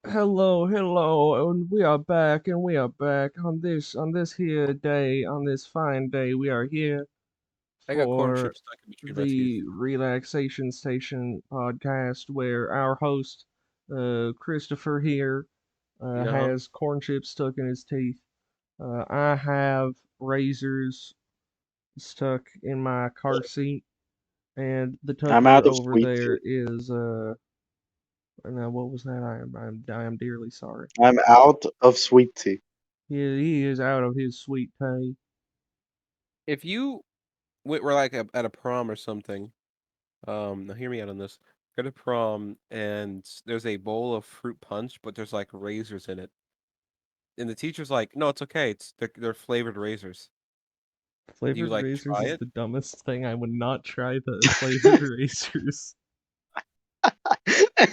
Hello, and we are back on this here day, on this fine day. We are here I got corn for chips stuck in between my teeth. the Relaxation Station podcast, where our host, Christopher here, Uh-huh. has corn chips stuck in his teeth. I have razors stuck in my car seat, and the I'm Tucker out of over sweet there tea. is no, what was that? I am dearly sorry. I'm out of sweet tea. He is out of his sweet tea. If you were like at a prom or something, now hear me out on this. Go to prom and there's a bowl of fruit punch, but there's like razors in it. And the teacher's like, "No, it's okay. They're flavored razors." Do you Flavored like razors try is it? the dumbest thing. I would not try the flavored razors.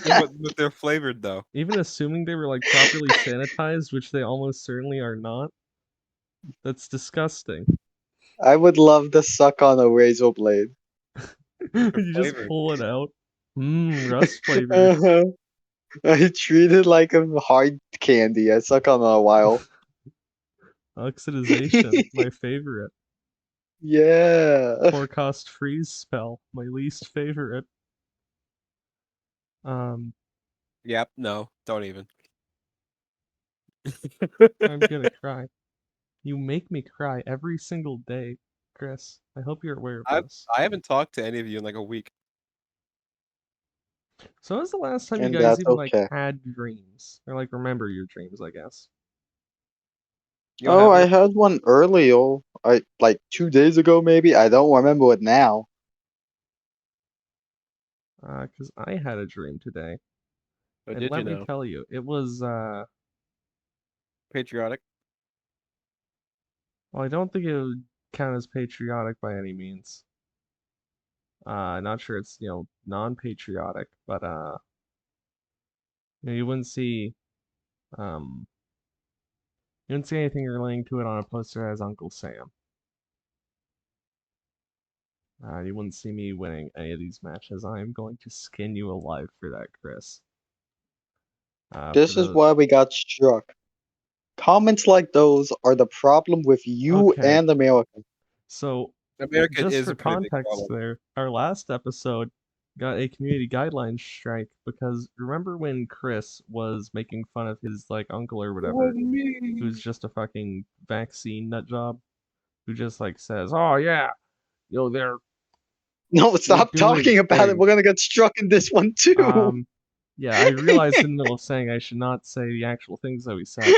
Yeah, but they're flavored though. Even assuming they were like properly sanitized, which they almost certainly are not, that's disgusting. I would love to suck on a razor blade. They're You just flavored. pull it out. Mmm, rust flavored. Uh-huh. I treat it like a hard candy. I suck on it a while. Oxidization, my favorite. Yeah. Forecast freeze spell, my least favorite. Um, Yep, no, don't even. I'm gonna cry. You make me cry every single day, Chris. I hope you're aware of I this. I haven't talked to any of you in like a week. So when was the last time you And guys that's even like okay. had dreams? Or like remember your dreams, I guess. You don't Oh, have I any? had one earlier. I like 2 days ago maybe. I don't remember it now. 'Cause I had a dream today. Or And did you let me know? tell you, it was Patriotic? well, I don't think it would count as patriotic by any means. Not sure it's, non-patriotic, but you wouldn't see um you wouldn't see anything relating to it on a poster as Uncle Sam. You wouldn't see me winning any of these matches. I am going to skin you alive for that, Chris. For This is those why we got struck. Comments like those are the problem with you Okay, and America. so America just is for a pretty big context problem. there, our last episode got a community guidelines strike because remember when Chris was making fun of his like uncle or Oh, whatever, who's me. just a fucking vaccine nut job, who just like says, "Oh yeah, they're No, stop doing talking about it. things." We're gonna get struck in this one too. Yeah, I realized in the middle of saying I should not say the actual things that we said.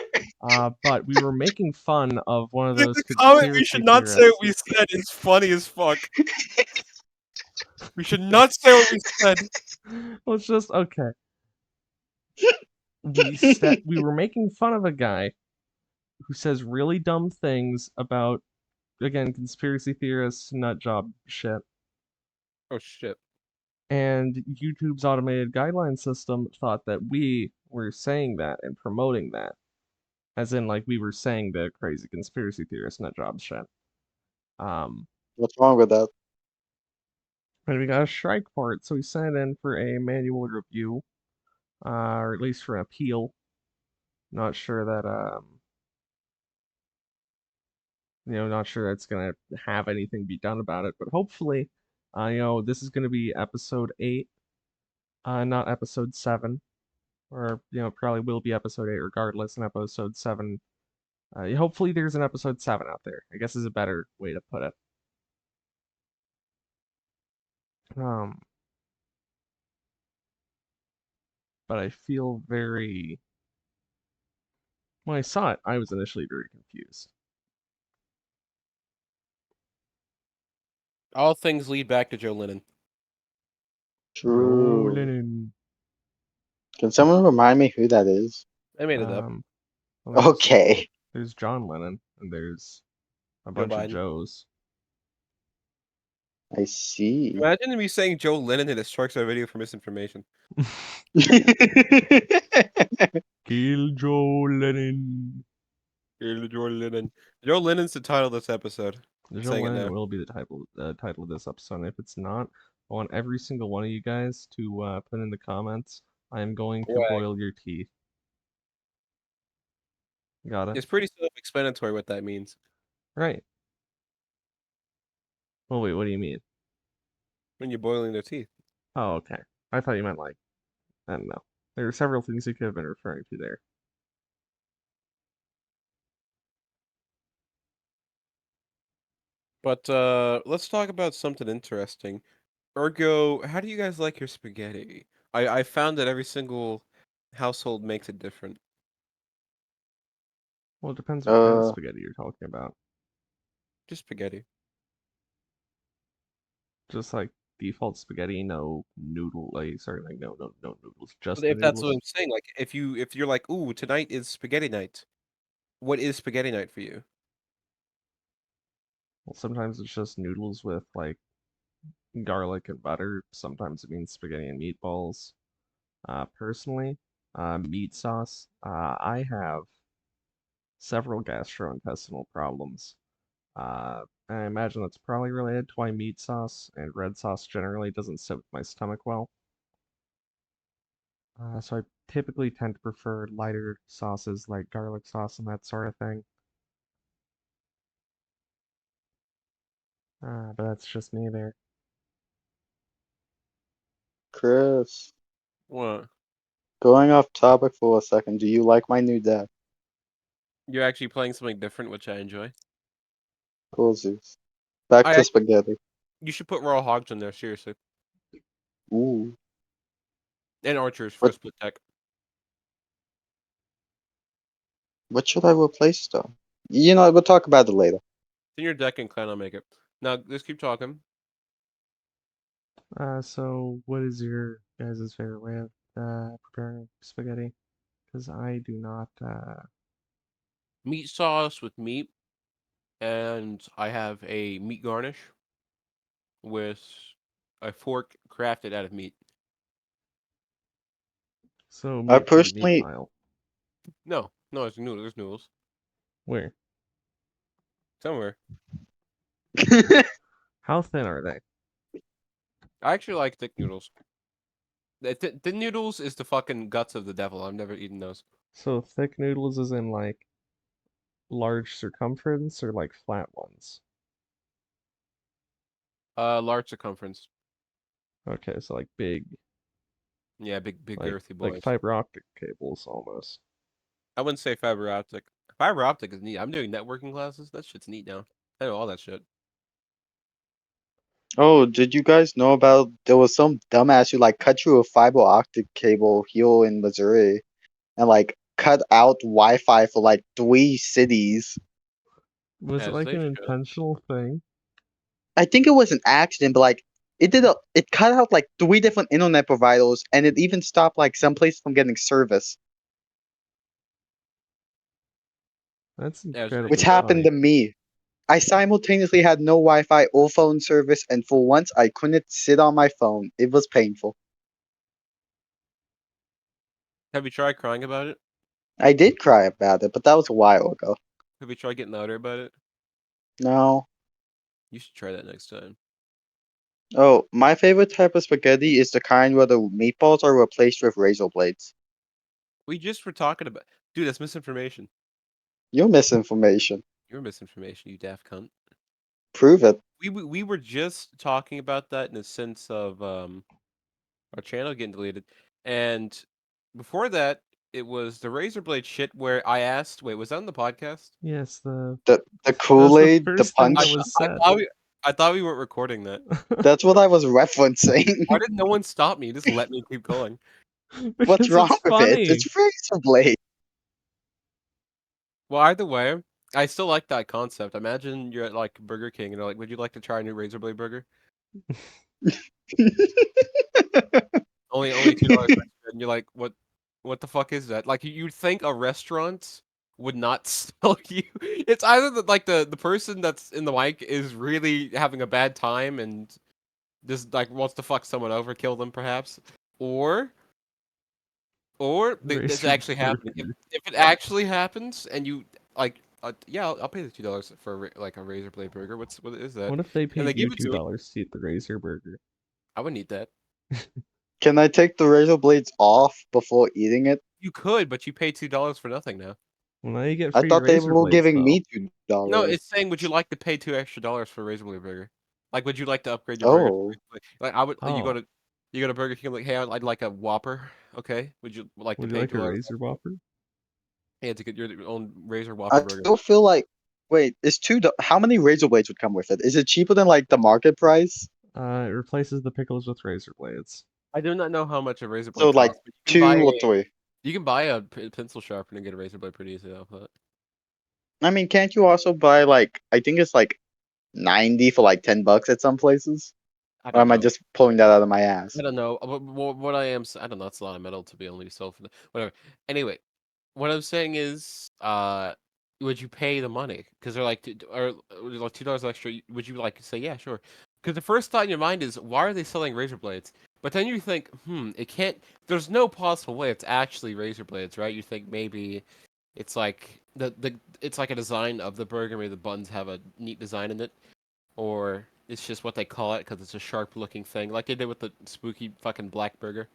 But we were making fun of one of In those the comment, we conspiracy should not say what theorists. we said. It's funny as fuck. We should not say what we said. Well, it's just okay. We were making fun of a guy who says really dumb things about again conspiracy theorists nut job shit, Oh shit. and YouTube's automated guideline system thought that we were saying that and promoting that, as in like we were saying the crazy conspiracy theorist nut job shit. Um, What's wrong with that? and we got a strike for it, so we sent it in for a manual review, or at least for an appeal. Not sure that not sure that's gonna have anything be done about it, but hopefully, this is gonna be episode 8, not episode 7, or probably will be episode 8 regardless. And episode 7, hopefully there's an episode 7 out there, I guess is a better way to put it. Um, but I feel very when I saw it, I was initially very confused. All things lead back to Joe Lennon. Joe True. Lennon. Can someone remind me who that is? I made it up. Um, well, Okay. there's John Lennon, and there's a Joe bunch of Biden. Joes. I see. Imagine me saying Joe Lennon and it strikes our video for misinformation. Kill Joe Lennon. Hey, Joe Lennon. Joe Lennon's the title of this episode. I'm Joe saying it Lennon now. will be the title of this episode. And if it's not, I want every single one of you guys to put in the comments. I am going to Wag. boil your teeth. Got it. It's pretty self-explanatory what that means. Right. Well, wait, what do you mean? When you're boiling their teeth. Oh, okay. I thought you meant like, I don't know. There are several things you could have been referring to there. But let's talk about something interesting. Ergo, how do you guys like your spaghetti? I found that every single household makes it different. Well, it depends what kind of Uh, spaghetti you're talking about. Just spaghetti. Just like default spaghetti, no noodle, like sorry, like no noodles, But just the if that's what noodles. I'm saying, like if you're like, ooh, tonight is spaghetti night. What is spaghetti night for you? Well, sometimes it's just noodles with like garlic and butter. Sometimes it means spaghetti and meatballs. Personally, meat sauce. I have several gastrointestinal problems. I imagine that's probably related to why meat sauce and red sauce generally doesn't sit with my stomach well. So I typically tend to prefer lighter sauces like garlic sauce and that sort of thing. But that's just me there. Chris, What? going off topic for a second, do you like my new deck? You're actually playing something different, which I enjoy. Cool, Zeus. Back to I spaghetti. You should put raw hogs in there, seriously. Ooh. And archers for What split tech. what should I replace though? You know, we'll talk about it later. It's in your deck and clan, I'll make it. Now let's keep talking. So what is your guys' favorite way of preparing spaghetti? Because I do not. Meat sauce with meat, and I have a meat garnish with a fork crafted out of meat. So I meat for the meat personally No, pile. no, it's noodles. There's noodles Where? somewhere. How thin are they? I actually like thick noodles. The noodles is the fucking guts of the devil. I've never eaten those. So thick noodles is in like large circumference or like flat ones? Large circumference. Okay, so like big, Yeah, big like girthy like boys. fiber optic cables almost. I wouldn't say fiber optic. Fiber optic is neat. I'm doing networking classes. That shit's neat now. I know all that shit. Oh, did you guys know about there was some dumbass who like cut through a fiber optic cable here in Missouri and like cut out Wi-Fi for like 3 cities. Was it As like they an should. intentional thing? I think it was an accident, but like it cut out like 3 different internet providers and it even stopped like some places from getting service, That's As they which incredibly should. happened funny. to me. I simultaneously had no Wi-Fi or phone service, and for once I couldn't sit on my phone. It was painful. Have you tried crying about it? I did cry about it, but that was a while ago. Have you tried getting louder about it? No. You should try that next time. Oh, my favorite type of spaghetti is the kind where the meatballs are replaced with razor blades. We just were talking about, dude. That's misinformation. You're misinformation. You're misinformation. You daft cunt. Prove it. We were just talking about that in the sense of our channel getting deleted, and before that, it was the razor blade shit where I asked. Wait, was that on the podcast? Yes, The that was the Kool-Aid, the first thing that I punch. was I said. thought I thought we weren't recording that. That's what I was referencing. Why did no one stop me? Just let me keep going. What's Because wrong it's with it? funny. It's razor blade. Well, either way, I still like that concept. Imagine you're at like Burger King and they're like, "Would you like to try a new razor blade burger?" Only $2 extra, and you're like, what the fuck is that? Like you'd think a restaurant would not sell you. It's either the person that's in the mic is really having a bad time and just like wants to fuck someone over, kill them perhaps, or it's Razor actually happening. burger. If it actually happens and you like, yeah, I'll pay the $2 for like a razor blade burger. What is that? What if they And they paid you give it two to me. dollars to eat the razor burger? I would need that. Can I take the razor blades off before eating it? You could, but you pay $2 for nothing now. Well, now you get I free thought they razor were blades giving though. me $2. No, it's saying, would you like to pay $2 extra for a razor blade burger? Like, would you like to upgrade your burger to Oh, razor blade? Like, I would. Oh, You go to Burger King, like, hey, I'd like a Whopper. Okay, would you like to would you pay like a $2 razor whopper? yeah, to get your own Razor Whopper I burger? still feel like wait, is how many razor blades would come with it? Is it cheaper than like the market price? It replaces the pickles with razor blades. I do not know how much a razor So blade like costs, but two or three. you can buy a pencil sharpener and get a razor blade pretty easily off that. I mean, can't you also buy like I think it's like 90 for like $10 at some places? I Or don't am I know. just pulling that out of my I ass? don't know. What I don't know. It's a lot of metal to be only sold for whatever. Anyway, what I'm saying is, would you pay the money? Because they're like, or like $2 extra. Would you like say, yeah, sure? Because the first thought in your mind is, why are they selling razor blades? But then you think, it can't. There's no possible way it's actually razor blades, right? You think maybe it's like it's like a design of the burger. Maybe the buns have a neat design in it, or it's just what they call it because it's a sharp-looking thing, like they did with the spooky fucking black burger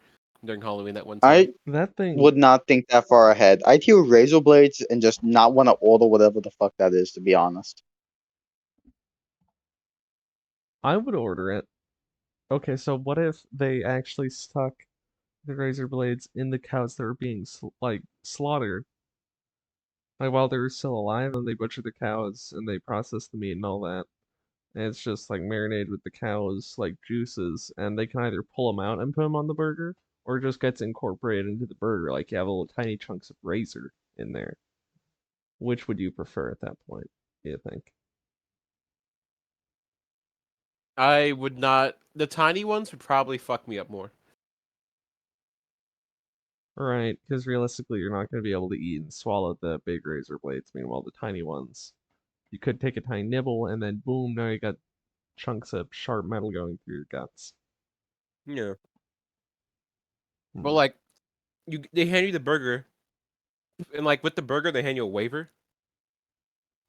during Halloween that one time. I That thing, would not think that far ahead. I'd hear razor blades and just not want to order whatever the fuck that is, to be honest. I would order it. Okay, so what if they actually stuck the razor blades in the cows that were being slaughtered, like while they were still alive, and they butcher the cows and they process the meat and all that, and it's just like marinated with the cows like juices, and they can either pull them out and put them on the burger, or it just gets incorporated into the burger, like you have little tiny chunks of razor in there. Which would you prefer at that point, do you think? I would not. The tiny ones would probably fuck me up more. Right, because realistically, you're not going to be able to eat and swallow the big razor blades. Meanwhile, the tiny ones, you could take a tiny nibble, and then boom, now you got chunks of sharp metal going through your guts. Yeah, but Hmm. like they hand you the burger, and like with the burger they hand you a waiver,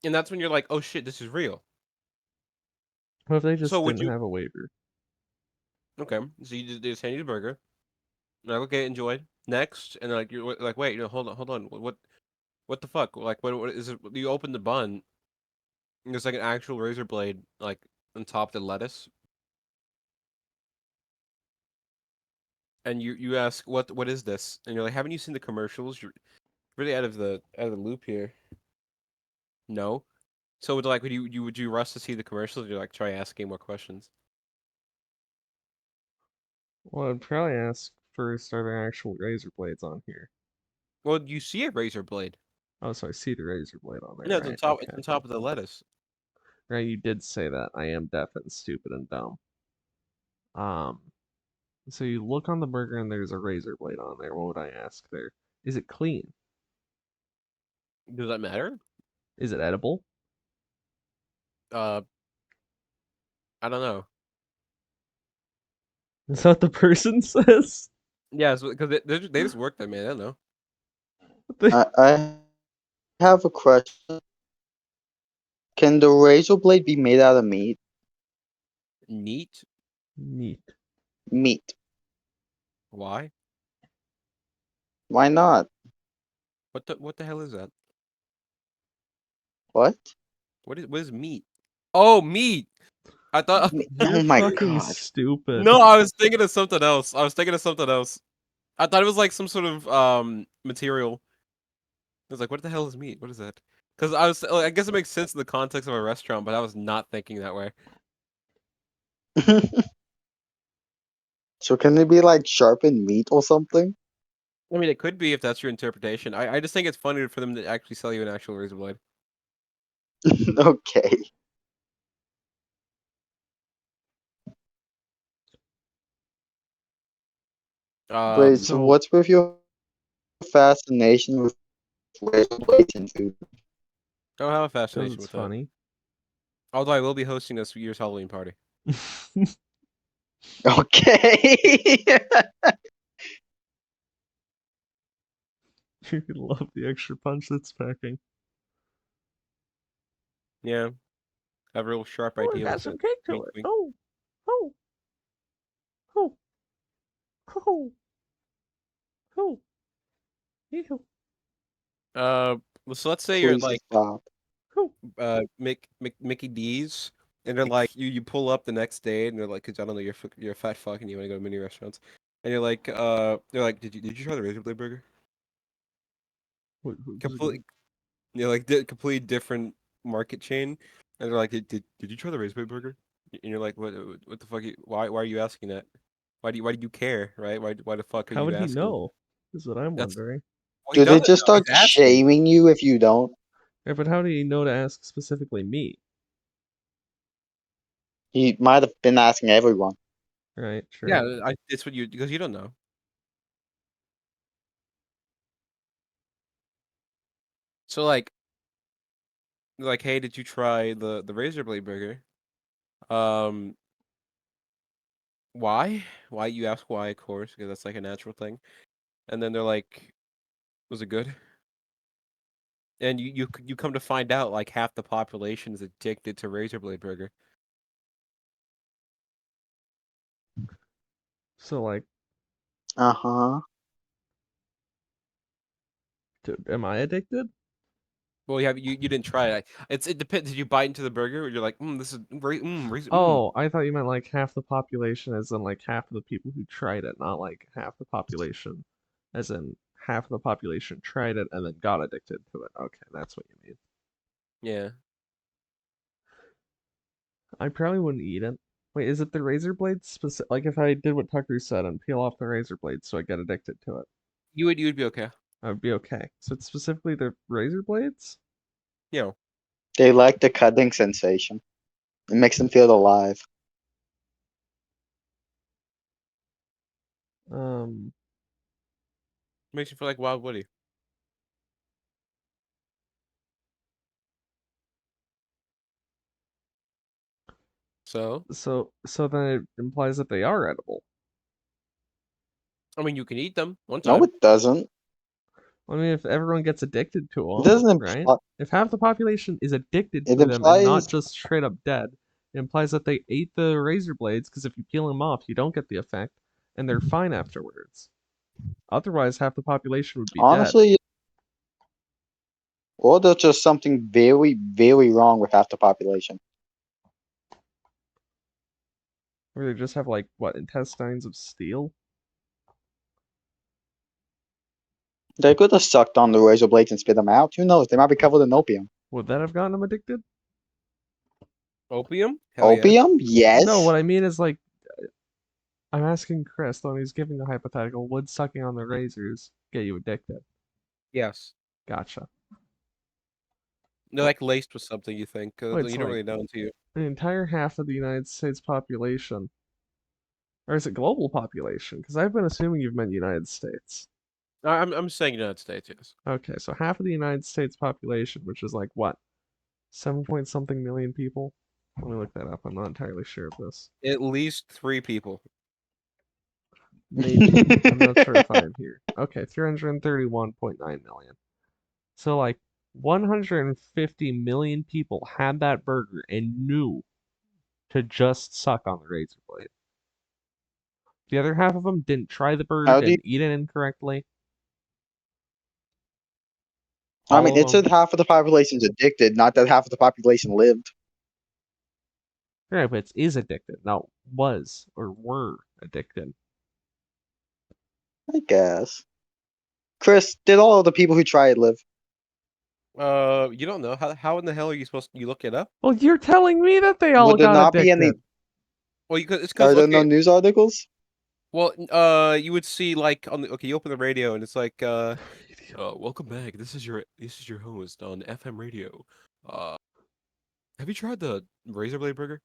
and that's when you're like, oh shit, this is real. What if they So just would didn't you? have a waiver? Okay, so they just hand you the burger. You're like, okay, enjoy. Next, and like you're like, wait, no, hold on, what the fuck? Like, what is it? You open the bun, and there's like an actual razor blade, like on top of the lettuce, and you ask, what is this? And you're like, haven't you seen the commercials? You're really out of the loop here. No. So would you rush to see the commercials? Or you like try asking more questions? Well, I'd probably ask first, are there actual razor blades on here? Well, you see a razor blade. Oh, so I see the razor blade on there, No, it's on right? top. It's Okay. on top of the lettuce. Right, you did say that. I am deaf and stupid and dumb. Um, so you look on the burger and there's a razor blade on there. What would I ask there? Is it clean? Does that matter? Is it edible? Uh, I don't know. Is that what the person says? Yeah, because they just work there, man. I don't know. I have a question. Can the razor blade be made out of meat? Neat. Meat. Meat. Why? Why not? What the hell is that? What? What is meat? Oh, meat. I thought. You're Oh my fucking god. stupid. No, I was thinking of something else. I was thinking of something else. I thought it was like some sort of material. I was like, what the hell is meat? What is that? Because I guess it makes sense in the context of a restaurant, but I was not thinking that way. So can it be like sharpened meat or something? I mean, it could be if that's your interpretation. I just think it's funny for them to actually sell you an actual razor blade. Okay. Wait, Um, so So, what's with your fascination with razor blades and food? I don't have a because fascination it's with that. funny. Although I will be hosting this year's Halloween party. Okay. You love the extra punch that's packing. Yeah, I have a real sharp Oh, I idea got with some it. cake to Wink, it. wink. Oh, oh, oh, oh, oh, ew. Uh, Well, so let's say you're Please like stop. Mickey D's, and they're like you pull up the next day, and they're like, 'cause I don't know, you're a fat fuck, and you want to go to mini restaurants, and they're like, did you try the Razor Blade Burger? What do you mean? Completely, completely different market chain, and they're like, did you try the Razor Blade Burger? And you're like, what the fuck? Why are you asking that? Why do you care, right? Why the fuck are How you would he asking? know? Is what I'm That's wondering. well, he Do they doesn't just know. start He's asking. shaming you if you don't? Yeah, but how do you know to ask specifically me? He might have been asking everyone. Right, sure. Yeah, it's what you because you don't know. So like, hey, did you try the Razor Blade Burger? Um, why? Why you ask why, of course, because that's like a natural thing. And then they're like, was it good? And you come to find out like half the population is addicted to Razor Blade Burger. So like, Uh-huh. am I addicted? Well, you didn't try it. It depends. Did you bite into the burger, or you're like, this is Razor, Oh, I thought you meant like half the population, as in like half of the people who tried it, not like half the population, as in half of the population tried it and then got addicted to it. Okay, that's what you mean. Yeah. I probably wouldn't eat it. Wait, is it the razor blades specific? Like if I did what Tucker said and peel off the razor blades so I get addicted to it, You would be okay. I would be okay. So it's specifically the razor blades? You know, They like the cutting sensation. It makes them feel alive. Um, makes you feel like Wild Woody. So, so then it implies that they are edible. I mean, you can eat them one No, time. it doesn't. I mean, if everyone gets addicted to It them, doesn't right? imply. If half the population is addicted It to them and not implies. just straight up dead, it implies that they ate the razor blades because if you peel them off, you don't get the effect, and they're fine afterwards. Otherwise, half the population would be dead. Honestly, or there's just something very, very wrong with half the population. Or they just have like what, intestines of steel? They could have sucked on the razor blades and spit them out. Who knows? They might be covered in opium. Would that have gotten them addicted? Opium? Hell yeah. Opium? No, Yes. what I mean is like I'm asking Chris, though he's giving the hypothetical, would sucking on the razors get you addicted? Yes. Gotcha. They're like laced with something, you think. Well, You it's don't like really know until you. an entire half of the United States population. Or is it global population? Because I've been assuming you've meant United States. I'm saying United States, yes. Okay, so half of the United States population, which is like what, 7 point something million people? Let me look that up. I'm not entirely sure of this. At least 3 people. Maybe. I'm not sure if I am here. Okay, 331.9 million. So like 150 million people had that burger and knew to just suck on the razor blade. The other half of them didn't try the burger, How do you? didn't eat it incorrectly. I All mean, of it them. said half of the population's addicted, not that half of the population lived. Right, but it is addicted, not was or were addicted. I guess. Chris, did all of the people who tried live? You don't know how in the hell are you supposed to? You look it up? Well, you're telling me that they all Would there got not be any? addicted. Well, it's because Are there no okay. news articles? Well, you would see like on the okay, you open the radio and it's like welcome back. This is your host on FM radio. Uh, have you tried the Razor Blade Burger?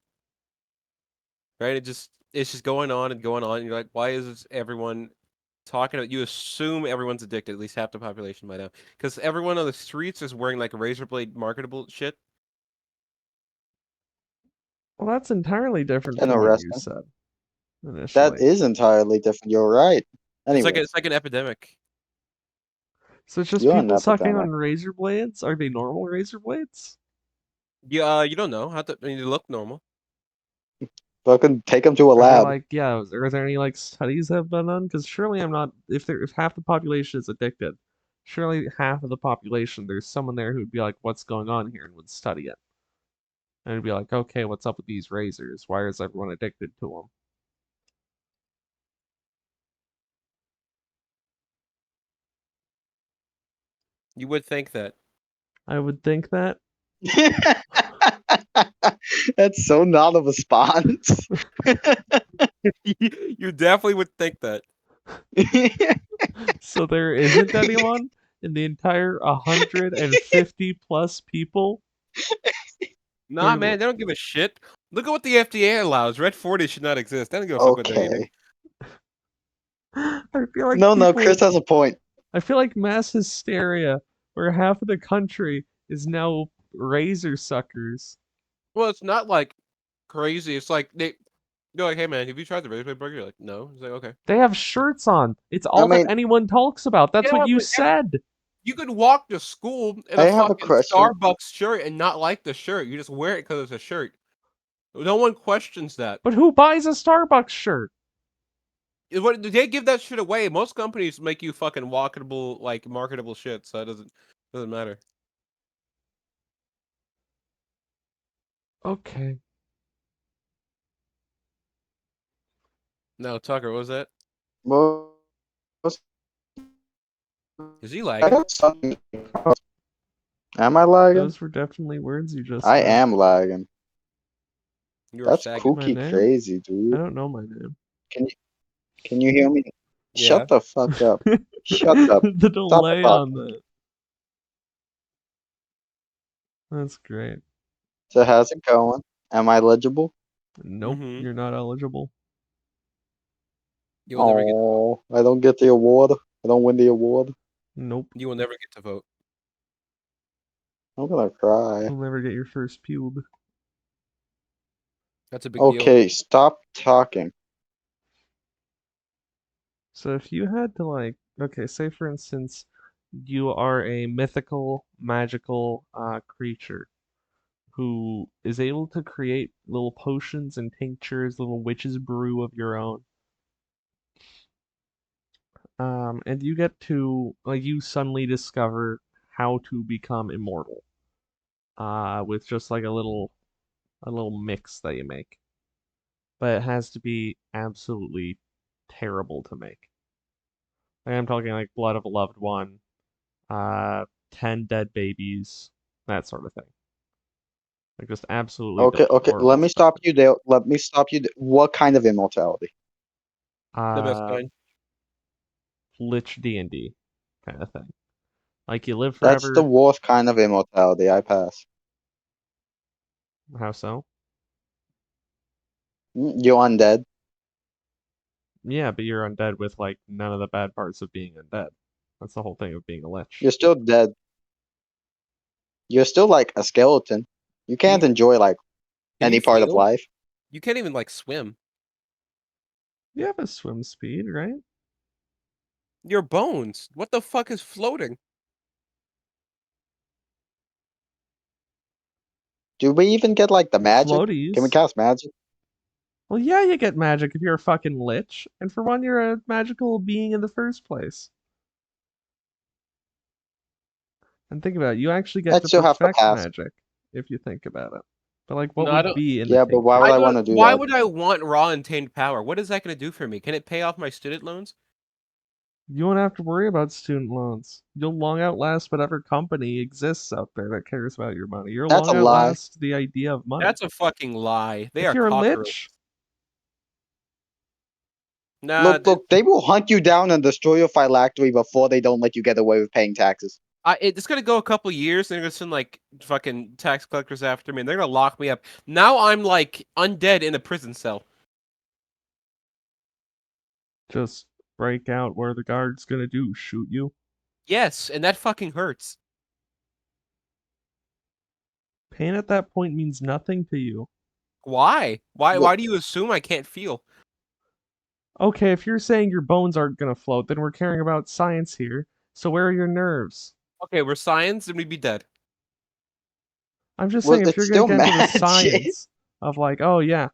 Right? It's just going on and going on. And you're like, why is everyone talking about? You assume everyone's addicted, at least half the population by now, because everyone on the streets is wearing like Razor Blade marketable shit. Well, that's entirely different from what you Interesting. said That initially. is entirely different. You're right. It's like Anyways, it's like an epidemic. So it's just you're an people sucking epidemic. on razor blades? Are they normal razor blades? You don't know how to. I mean, they look normal. Fucking take them to a Are they lab. like, yeah, are there any like studies that have been done? Because surely I'm not, if half the population is addicted, Surely half of the population, there's someone there who'd be like, "What's going on here?" and would study it. And it'd be like, "Okay, what's up with these razors? Why is everyone addicted to them?" You would think that. I would think that. That's so not a response. You definitely would think that. So there isn't anyone in the entire 150 plus people Nah, who man, they don't give a shit. Look at what the FDA allows. Red 40 should not exist. They don't give a fuck what they're eating. Okay. I feel like No, people Chris has a point. I feel like mass hysteria where half of the country is now razor suckers. Well, it's not like crazy. It's like they're like, hey man, have you tried the razor blade burger? You're like, no. It's like, okay. They have shirts on. It's I all that mean, anyone talks about. That's Yeah, what you but said. you could walk to school in I a have a fucking question. Starbucks shirt and not like the shirt. You just wear it because it's a shirt. No one questions that. But who buys a Starbucks shirt? What they give that shit away? Most companies make you fucking walkable, like marketable shit, so it doesn't matter. Okay. No, Tucker, what was that? Well, Is he I lagging? got something. Am I lagging? Those were definitely words you just I said. am lagging. You are That's sagging. My kooky name? crazy, I dude. don't know my name. Can you hear me? Yeah. Shut the fuck up. Shut up. The Stop delay on talking. that. That's great. So how's it going? Am I legible? Nope, Mm-hmm. you're not eligible. You will never get to vote. Oh, I don't get the award. I don't win the award. Nope. You will never get to vote. I'm gonna cry. You'll never get your first pube. That's a big deal. Okay, stop talking. So if you had to like, okay, say for instance, you are a mythical, magical creature who is able to create little potions and tinctures, little witch's brew of your own. And you get to like you suddenly discover how to become immortal. With just like a little mix that you make. But it has to be absolutely terrible to make. Like, I'm talking like blood of a loved one, 10 dead babies, that sort of thing. Like just absolutely Okay. Let deplorable me stuff. stop you there. Let me stop you there. What kind of immortality? The best Uh, kind. Lich D&D kind of thing. Like you live That's the forever. worst kind of immortality. I pass. How so? You're undead. Yeah, but you're undead with like none of the bad parts of being undead. That's the whole thing of being a lich. You're still dead. You're still like a skeleton. You Can can't you enjoy like can you any part of feel? life. You can't even like swim. You have a swim speed, right? Your bones. What the fuck is floating? Do we even get like the magic? Can we Floaties. cast magic? Well, yeah, you get magic if you're a fucking lich, and for one, you're a magical being in the first place. And think about it, you actually get I'd to still have to perfect pass. magic if you think about it. But like, what No, I would don't. be in the Yeah, but why tincture? would I I want don't. to do Why that? would I want raw untamed power? What is that going to do for me? Can it pay off my student loans? You won't have to worry about student loans. You'll long outlast whatever company exists out there that cares about your money. You'll That's a long lie. outlast the idea of money. That's a fucking lie. They If are you're a cockroaches. lich, Nah, Look, they will hunt you down and destroy your phylactery before they don't let you get away with paying taxes. it's gonna go a couple years, and they're gonna send like fucking tax collectors after me, and they're gonna lock me up. Now I'm like undead in a prison cell. just break out where the guard's gonna do, shoot you. Yes, and that fucking hurts. Pain at that point means nothing to you. Why? Why? Look, Why do you assume I can't feel? Okay, if you're saying your bones aren't gonna float, then we're caring about science here. So where are your nerves? Okay, we're science, and we'd be dead. I'm just well, saying if it's you're gonna still get into the magic. science of like, oh yeah,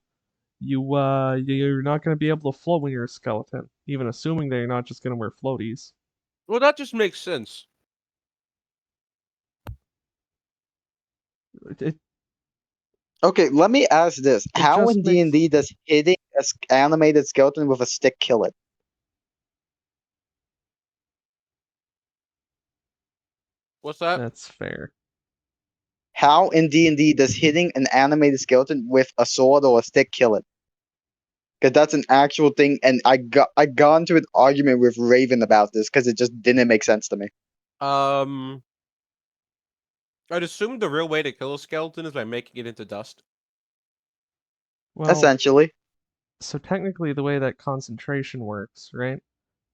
you're not gonna be able to float when you're a skeleton, even assuming that you're not just gonna wear floaties. Well, that just makes sense. it Okay, let me ask this: it how just in D and makes D does hitting an animated skeleton with a stick kill it? What's that? that's fair. How in D&D does hitting an animated skeleton with a sword or a stick kill it? Because that's an actual thing, and I got into an argument with Raven about this because it just didn't make sense to me. Um, I'd assume the real way to kill a skeleton is by making it into dust. Well, Essentially, so technically the way that concentration works, right?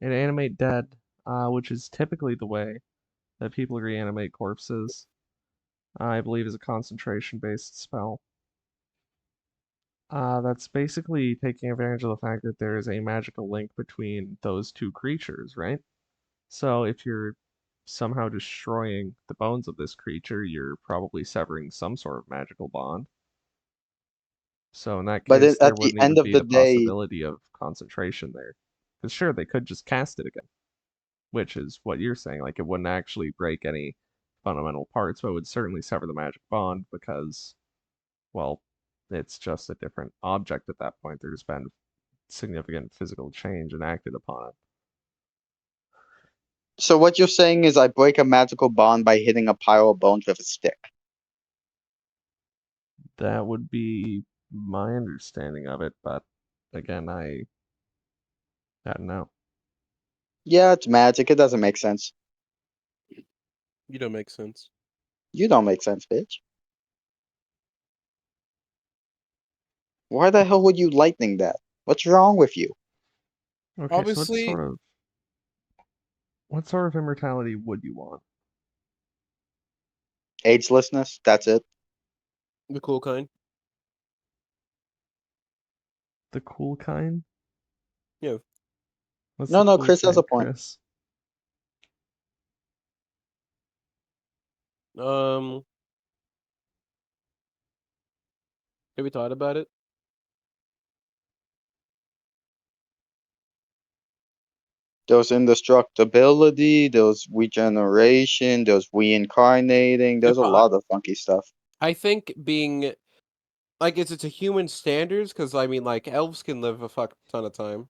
In Animate Dead, which is typically the way that people reanimate corpses, I believe is a concentration-based spell. That's basically taking advantage of the fact that there is a magical link between those two creatures, right? So if you're somehow destroying the bones of this creature, you're probably severing some sort of magical bond. So in that but case, there at the wouldn't end even of be the the day, possibility of concentration there. Because sure, they could just cast it again, which is what you're saying. Like it wouldn't actually break any fundamental parts, but it would certainly sever the magic bond because, well, it's just a different object at that point. There's been significant physical change enacted upon it. so what you're saying is I break a magical bond by hitting a pile of bones with a stick. That would be my understanding of it, but again, I don't know. Yeah, it's magic. It doesn't make sense. You don't make sense. You don't make sense, bitch. Why the hell would you lightning that? What's wrong with you? Okay, so Obviously, what sort of immortality would you want? Agelessness. That's it. the cool kind. The cool kind? Yeah. What's No, the no. cool Chris has a kind, point. Chris? Um, have you thought about it? There's indestructibility, there's regeneration, there's reincarnating, there's If a lot of funky stuff. I think being like it's a human standards, because I mean, like elves can live a fuck ton of time.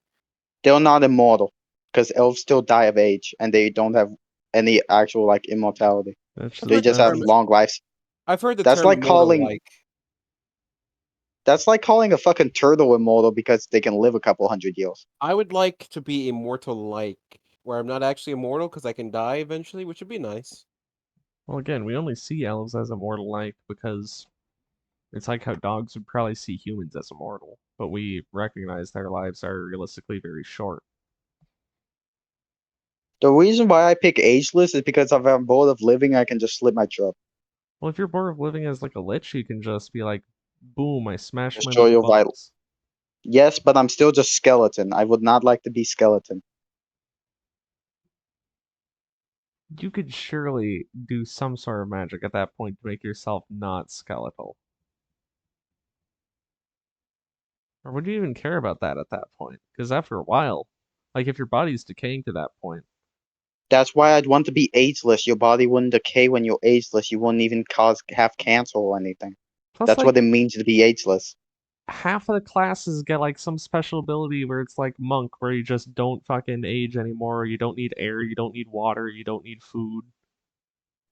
They're not immortal because elves still die of age and they don't have any actual like immortality. That's I've They just heard the just have term. that's long lives. I've heard the That's term like immortal. calling Like that's like calling a fucking turtle immortal because they can live a couple hundred years. I would like to be immortal, like where I'm not actually immortal because I can die eventually, which would be nice. well again, we only see elves as immortal like because it's like how dogs would probably see humans as immortal, but we recognize their lives are realistically very short. The reason why I pick ageless is because if I'm bored of living, I can just slit my throat. Well, if you're bored of living as like a lich, you can just be like, boom, I smashed my Destroy middle your vital. bones. Yes, but I'm still just skeleton. I would not like to be skeleton. You could surely do some sort of magic at that point to make yourself not skeletal. Or would you even care about that at that point? Because after a while, like if your body's decaying to that point, That's why I'd want to be ageless. Your body wouldn't decay when you're ageless. You wouldn't even have cancer or anything. plus That's like what it means to be ageless. half of the classes get like some special ability where it's like monk, where you just don't fucking age anymore. You don't need air, you don't need water, you don't need food.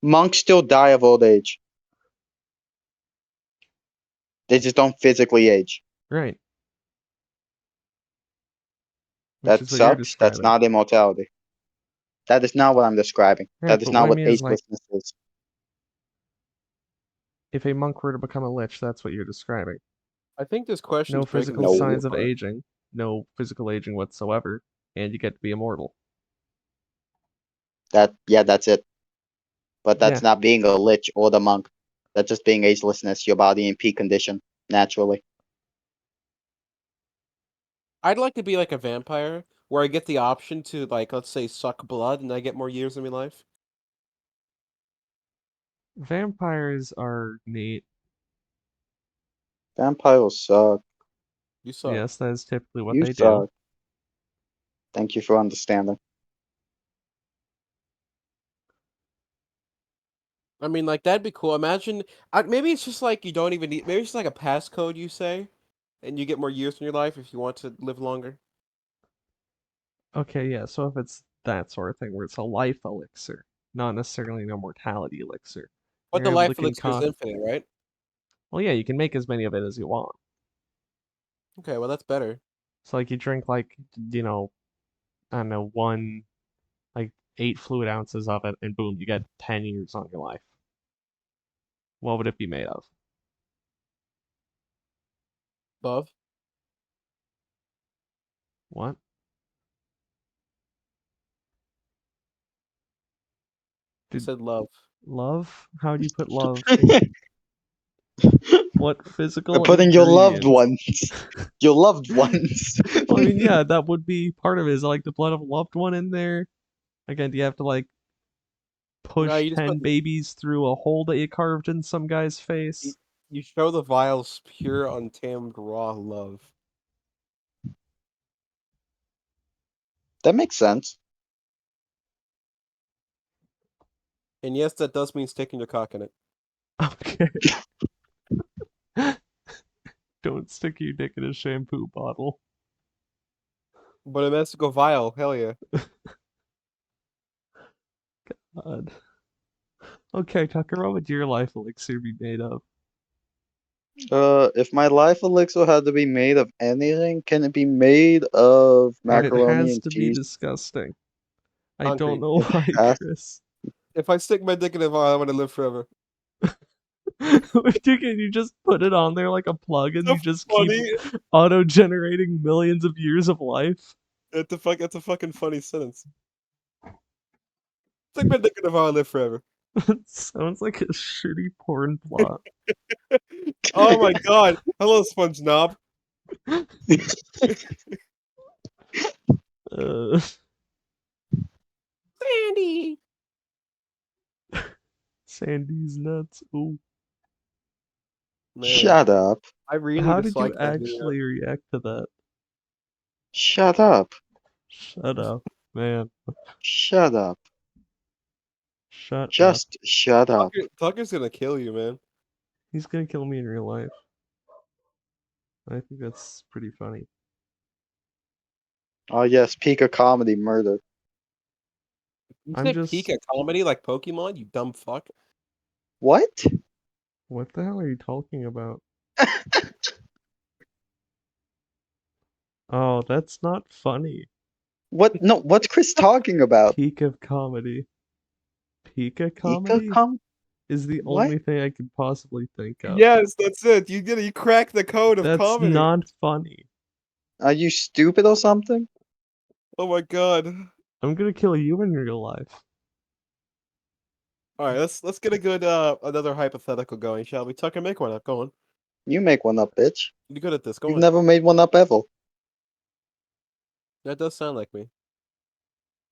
Monks still die of old age. They just don't physically age. Right, which That is what you're sucks. That's describing. not immortality. That is not what I'm describing. Right, That is but what not I what mean is like agelessness is. if a monk were to become a lich, that's what you're describing. I think this No question's breaking the physical city No. signs of apart. aging, no physical aging whatsoever, and you get to be immortal. That's it. But Yeah, that's not being a lich or the monk. That's just being agelessness, your body in peak condition, naturally. I'd like to be like a vampire, where I get the option to like, let's say, suck blood, and I get more years in my life. vampires are neat. Vampires suck. You suck. Yes, that is typically what You they do. suck. Thank you for understanding. I mean, like that'd be cool. Imagine, maybe it's just like you don't even need. Maybe it's just like a passcode you say, and you get more years in your life if you want to live longer. Okay, yeah, so if it's that sort of thing where it's a life elixir, not necessarily an immortality elixir, But you're the able to life elixir is concoct. infinite, right? Well, yeah, you can make as many of it as you want. Okay, well that's better. So like you drink like I don't know, like 8 fluid ounces of it, and boom, you get 10 years on your life. What would it be made of? Love. What? I Did said love. love? How do you put love? What By physical putting your loved ingredient? ones. Your loved ones. Well, I mean, yeah, that would be part of it. Is like the blood of a loved one in there? Again, do you have to like No, push you just 10 put. babies through a hole that you carved in some guy's You, face? you show the vials pure, untamed, raw love. That makes sense. And yes, that does mean sticking your cock in it. Okay. Don't stick your dick in a shampoo bottle. But a mystical vial, hell yeah. God. Okay, Tucker, what would your life elixir be made of? If my life elixir had to be made of anything, can it be made of Alright, it macaroni has and to be cheese? disgusting. I don't Concrete. know It why, has. Chris. If I stick my dick in a vial, I'm gonna live forever. You just put it on there like a plug and you That's just keep funny. auto-generating millions of years of life? That's a fucking funny sentence. Stick my dick in a vial, live forever. Sounds like a shitty porn plot. Oh my god. Hello, SpongeNob. Uh, Sandy. Sandy's nuts. Ooh. Man, Shut up. I really How did you dislike that video. actually react to that? Shut up. Shut up, man. Shut up. Shut up. Just shut up. Tucker's gonna kill you, man. He's gonna kill me in real life. I think that's pretty funny. Oh yes, peak of comedy, murder. You I'm said peak just. at comedy like Pokemon, you dumb fuck. What? What the hell are you talking about? Oh, that's not funny. What? No, what's Chris talking about? Peak of comedy. Pika Peak of comedy com? is the What? only thing I could possibly think of. Yes, that's it. You did it. You cracked the code of That's comedy. not funny. Are you stupid or something? Oh my god. I'm gonna kill you in real life. All right, let's get a good another hypothetical going, shall we? Tucker, make one up. Go on. You make one up, bitch. You're good at this. Go You've on. never made one up ever. That does sound like me.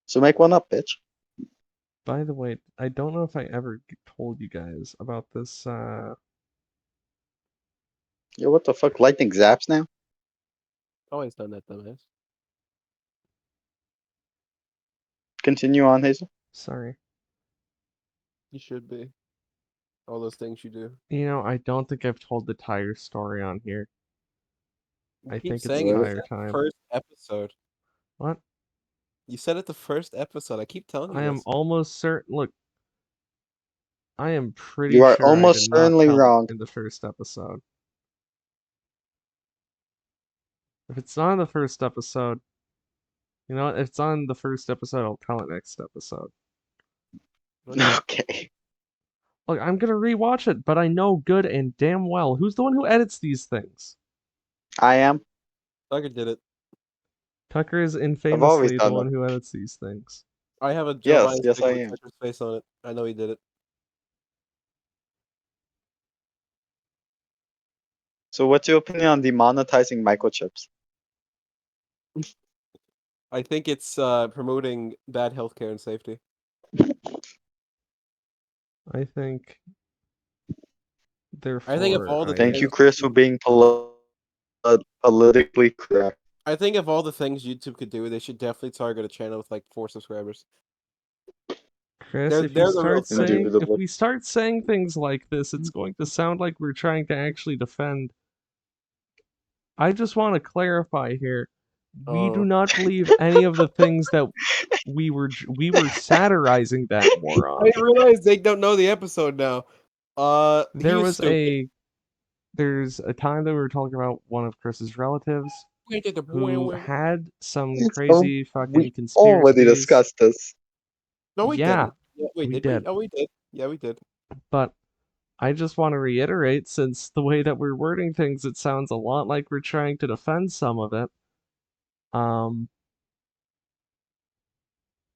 So make one up, bitch. By the way, I don't know if I ever told you guys about this. Yo, what the fuck? Lightning zaps now? Always done that, dumbass. Continue on, Hazel. Sorry. You should be. All those things you do. I don't think I've told the tire story on here. You I keep think it's saying it. You Really? said tire it the time. first episode. What? You said it the first episode. I keep telling you I am this. almost certain. Look, I am pretty You are sure I almost did not certainly tell it wrong. in the first episode. If it's not in the first episode, you know what? If it's on the first episode, I'll tell it next episode. Okay. Okay. Look, I'm gonna rewatch it, but I know good and damn well who's the one who edits these things. I am. Tucker did it. Tucker is I've always infamously the done it. one who edits these things. I have a Joe Yes, Biden yes, I sticker with am. Tucker's face on it. I know he did it. So what's your opinion on demonetizing microchips? I think it's promoting bad healthcare and safety. I think, I think of therefore, all the Thank you, things Chris, for being politically correct. I think of all the things YouTube could do, they should definitely target a channel with like 4 subscribers. Chris, if They're the real threat. Indubitably. we start saying things like this, it's going to sound like we're trying to actually defend. I just want to clarify here. We do Oh. not believe any of the things that we were satirizing that moron. I realize they don't know the episode now. He was stupid. There's a time that we were talking about one of Chris's relatives who had some Oh, crazy fucking we conspiracy already theories. discussed this. No, we Yeah, didn't. Yeah, wait, we did we? did. Oh, we did. Yeah, we did. But I just want to reiterate, since the way that we're wording things, it sounds a lot like we're trying to defend some of it.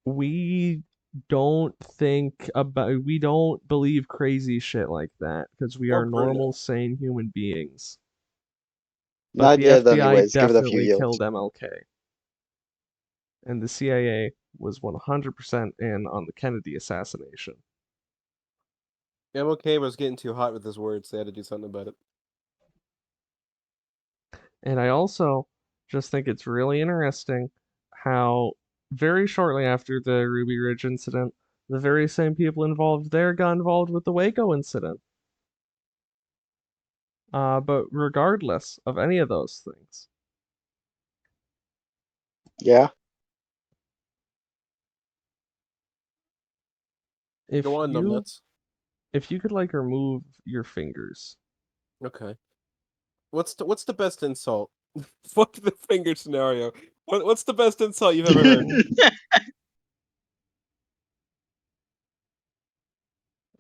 We we don't believe crazy shit like that because we are Or normal, Bruno. sane human beings. But Not the yet, FBI anyways. Give it a few definitely years. killed MLK. And the CIA was 100% in on the Kennedy assassination. MLK was getting too hot with his words. They had to do something about it. And I also just think it's really interesting how very shortly after the Ruby Ridge incident, the very same people involved there got involved with the Waco incident. But regardless of any of those things, Yeah. if Go on, numbnuts. you could like remove your fingers, Okay. What's the best insult? Fuck the finger scenario. What's the best insult you've ever heard?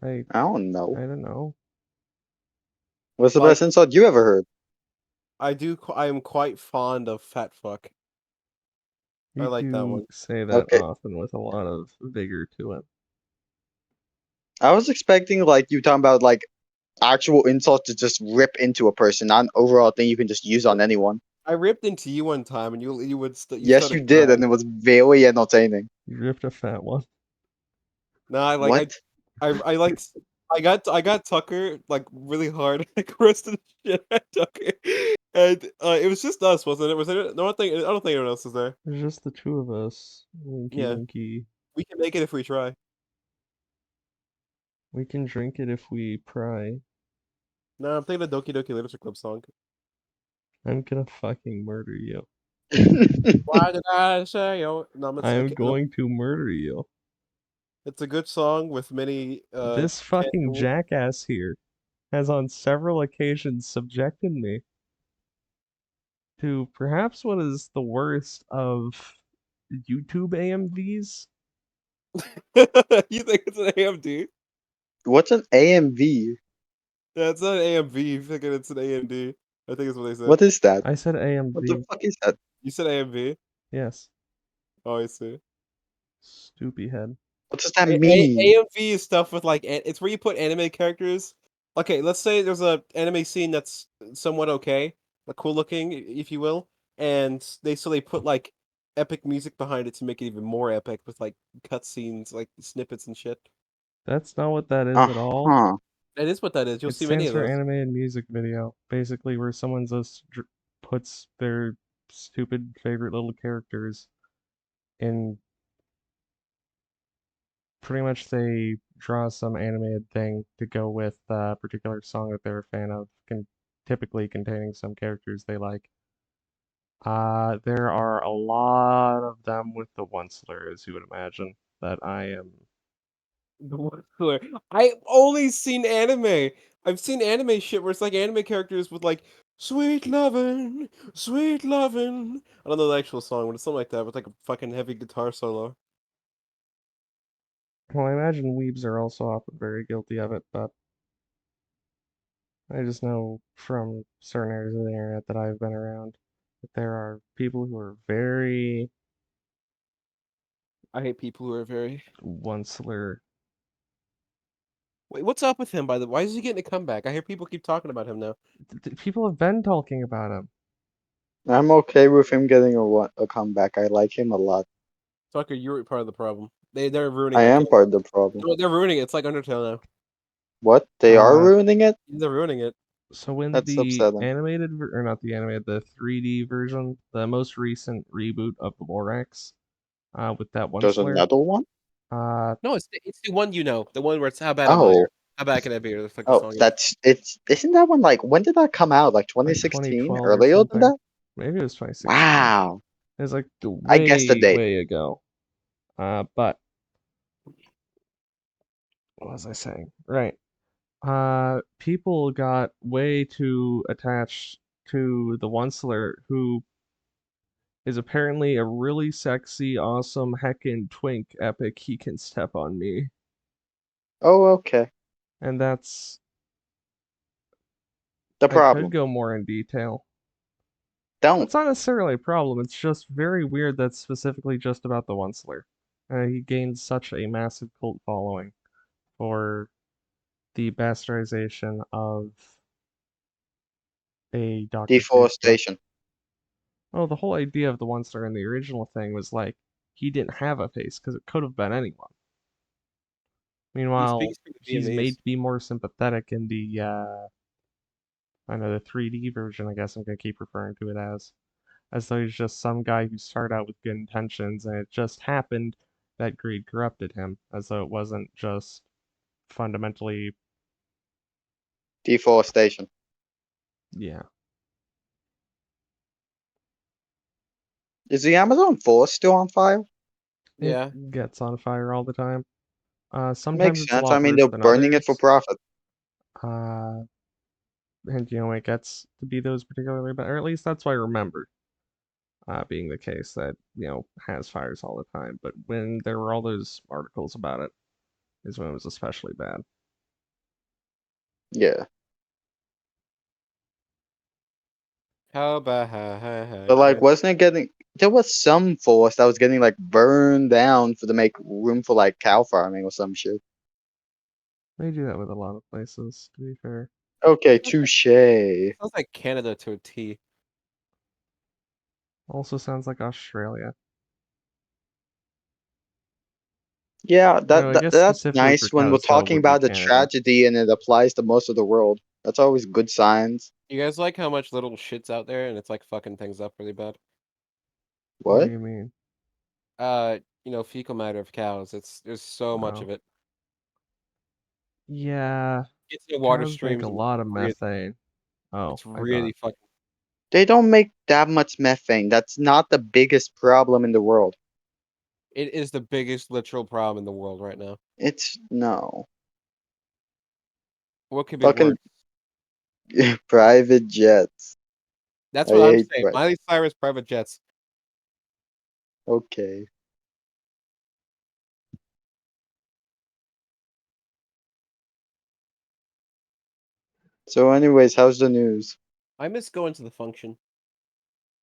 I I don't know. don't know. What's the Like best insult you ever heard? I am quite fond of fat fuck. I You like that do one. say that Okay. often with a lot of vigor to it. I was expecting like you talking about like actual insult to just rip into a person, not an overall thing you can just use on anyone. I ripped into you one time, and you you Yes, you started did, and crying. it was very entertaining. You ripped a fat one. No, I like What? I liked I got Tucker like really hard. I roasted the shit at Tucker, and it was just us, wasn't it? Was it? No, I don't think anyone else was there. There's just the two of us. Winky Yeah, winky. we can make it if we try. We can drink it if we pry. No, I'm thinking of Doki Doki Literature Club song. I'm gonna fucking murder you. Why did I say yo? No, I it's am okay. No, going to murder you. it's a good song with many This fucking tangible. jackass here has on several occasions subjected me to perhaps what is the worst of YouTube AMVs. You think it's an AMD? What's an AMV? Yeah, it's not an AMV. You thinking it's an AMD? I think that's what they said. What is that? I said What the AMV. fuck is that? You said AMV? Yes. Oh, I see. Stupid head. What does that mean? AMV is stuff with like it's where you put anime characters. Okay, let's say there's a anime scene that's somewhat okay, like cool looking, if you will, and they put like epic music behind it to make it even more epic with like cutscenes, like snippets and shit. That's not what that is at all. Uh-huh. That is what that is. You'll It see many stands of for those. animated music video, basically where someone just puts their stupid favorite little characters in. Pretty much they draw some animated thing to go with a particular song that they're a fan of, typically containing some characters they like. There are a lot of them with the one slur, as you would imagine, that I am. The one killer. I've only seen anime. I've seen anime shit where it's like anime characters with like sweet lovin', sweet lovin'. I don't know the actual song, but it's something like that with like a fucking heavy guitar solo. Well, I imagine weebs are also often very guilty of it, but I just know from certain areas of the internet that I've been around that there are people who are very I hate people who are very. one slur. Wait, what's up with him? By the why is he getting a comeback? I hear people keep talking about him now. People have been talking about him. I'm okay with him getting a comeback. I like him a lot. Tucker, you're part of the problem. They're ruining I that am character. part of the problem. They're ruining it. It's like Undertale now. What? They are Uh, ruining it? They're ruining it. So in That's the upsetting. animated, or not the animated, the 3D version, the most recent reboot of the Lorax, with that one There's slur, another one? No, it's the one you know. The one where it's how bad am I? Oh, Or how bad can I be? Or that's like the oh, song is. isn't that one like when did that come out? Like like 2016? 2012 or Earlier than something. that? Maybe it was 2016. Wow. It was like I guessed the way, date. way ago. But what was I saying? Right. People got way too attached to the Onceler, who is apparently a really sexy, awesome, heckin' twink epic he can step on me. Oh, okay. And that's The I could problem. go more in detail. Don't. That's not necessarily a problem, it's just very weird that's specifically just about the Onceler. He gained such a massive cult following for the bastardization of a Dr. Seuss book. Deforestation. Well, the whole idea of the Onceler in the original thing was like he didn't have a face because it could have been anyone. He Meanwhile, speaks for the he's made Vietnamese. to be more sympathetic in the I know the 3D version. I guess I'm gonna keep referring to it as though he's just some guy who started out with good intentions, and it just happened that greed corrupted him, as though it wasn't just fundamentally, Deforestation. yeah. Is the Amazon forest still on fire? It Yeah. gets on fire all the time. Sometimes Makes it's a sense. I lot mean, worse they're than burning it for others. profit. Uh, and it gets to be those particularly bad, or at least that's what I remember. Being the case that has fires all the time, but when there were all those articles about it, is when it was especially bad. Yeah. How bad But like, can wasn't it getting? There was some forest that was getting like burned down to make room for like cow farming or some shit. They do that with a lot of places, to be fair. Okay, sounds like, touche. sounds like Canada to a T. Also sounds like Australia. Yeah, Though I guess that's specifically for nice when we're cows, though, talking would be about the Canada. tragedy and it applies to most of the world. That's always good signs. You guys like how much little shit's out there and it's like fucking things up really bad? What do What? you mean? Fecal matter of cows. There's so much Oh. of it. Yeah, It's in water cows make a streams and lot of methane. Oh, it's I thought. really fucking. They don't make that much methane. That's not the biggest problem in the world. It is the biggest literal problem in the world right now. It's no. What could be Fucking worse? private jets. That's I what I'm hate saying. private. Miley Cyrus private jets. Okay. So anyways, how's the news? I miss going to the function.